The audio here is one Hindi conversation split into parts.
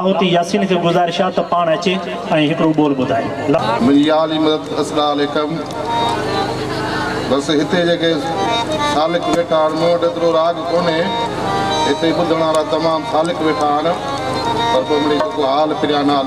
यासीन के गुजारिश तो पान अचे हिकड़ो बोल बुधाए मुझी आली मदद अस्सलाम वालेकुम। बस हिते जेके सालिक वेठा आहिनि मूं वटि एतिरो राग कोन्हे, हिते ॿुधण वारा तमामु सालिक वेठा आहिनि, पर पोइ मिड़ई जेको हाल फिरिया नाल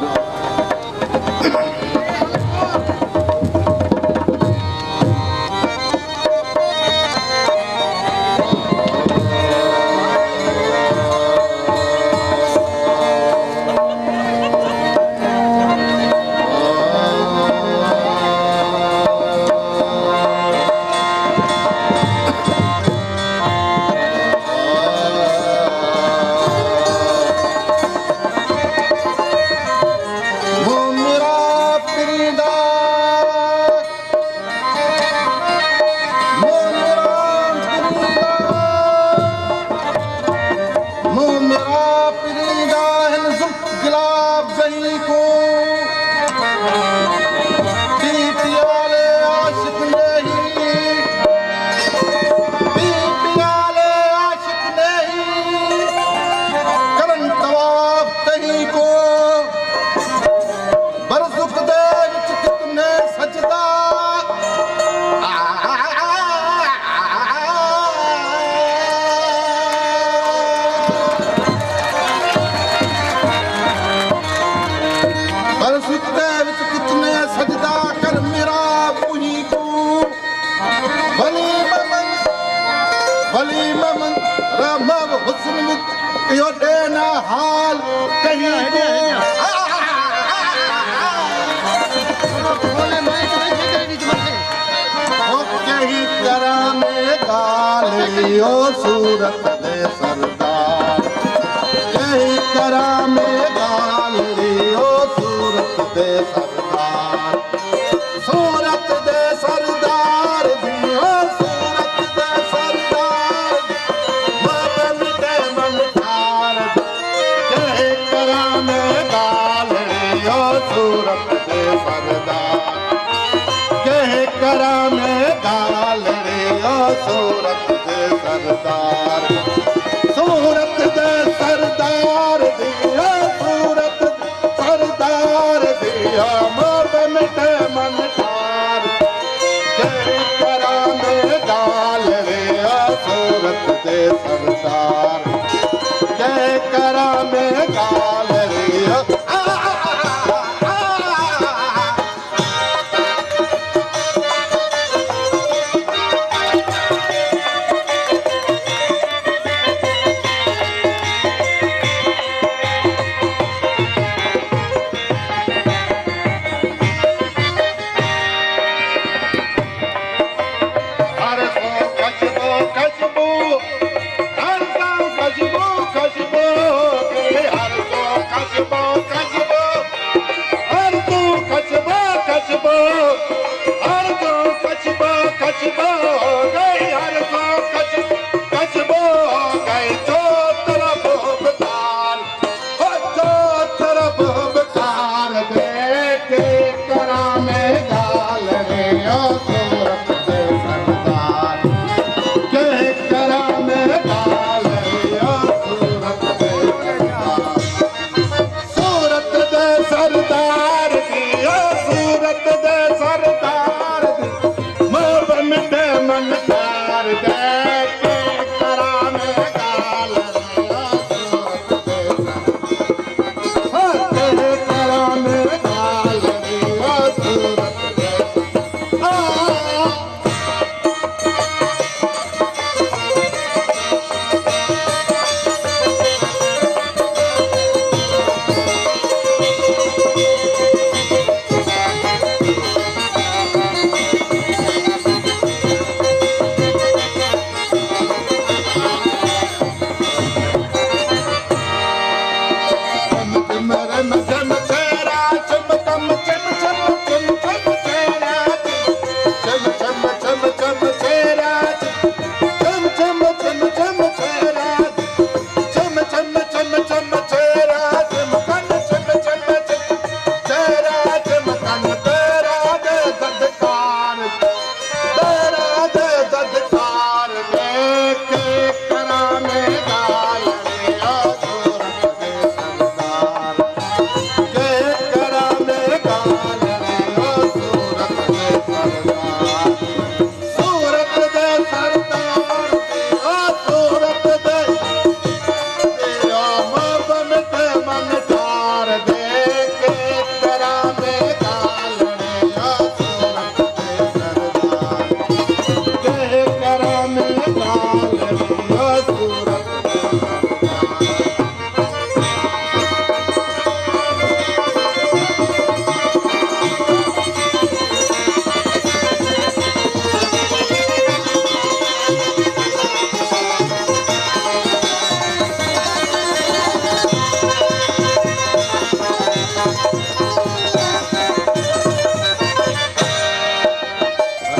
हाल कहीं तरह में गाल लियो सूरत दे सरदार, यही तरह में गाल लियो सूरत दे सरदार, सूरत दे सरदार दियो सूरत दे सरदार, मन मिटे मन ठार, यही तरह में गाल लियो सूरत दे सरदार, यही तरह में गाल सूरत दे सरदार, सूरत दे सरदार दिया, सूरत सरदार दिया, मोब मिटे मन ठार, जय करा में गाल रिया सूरत दे सरदार, जय करा में गाल रिया सूरत ठार दे के तेरा में गालने सूरत दे सरदार के तेरा में गालने सूरत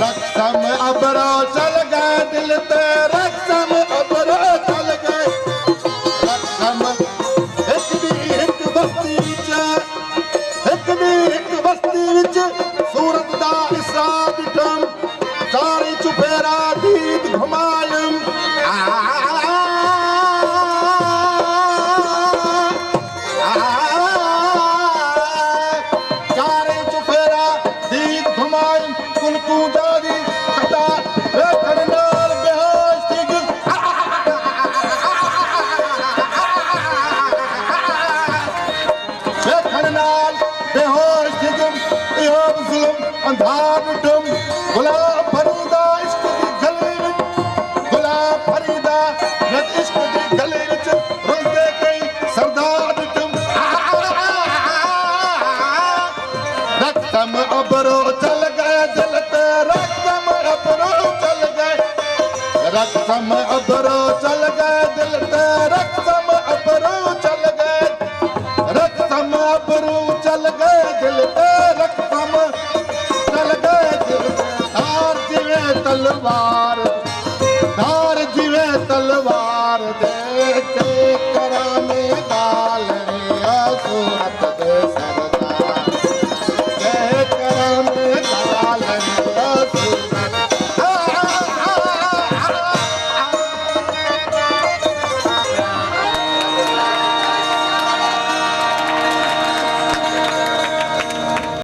रक्षम अबरो चल गए दिल ते रक्षम अबरो चल गए रक्षम एक बस्ती विच सूरत दा इसरा दिठम सारी चुफेरा दीद घुमायम सारे चुफेरा दीद घुमायम कुलकू दादी कटा वेखण नाल बेहोश थी गई वेखण नाल बेहोश थी गई इहो जुल्म अंधार ॾिठुम गुलाब फरीदा इश्क दी गली विच गुलाब फरीदा इश्क दी गली विच रुलदे कई सरदार ॾिठुम रक्षम अबरो चल गए दिल ते रक्षम अबरो चल गए रक्षम अबरो चल गए दिल ते रक्षम अबरो चल गए रक्षम अबरो चल गए दिल ते रक्षम चल गए दिल ते धार जिवे तलवार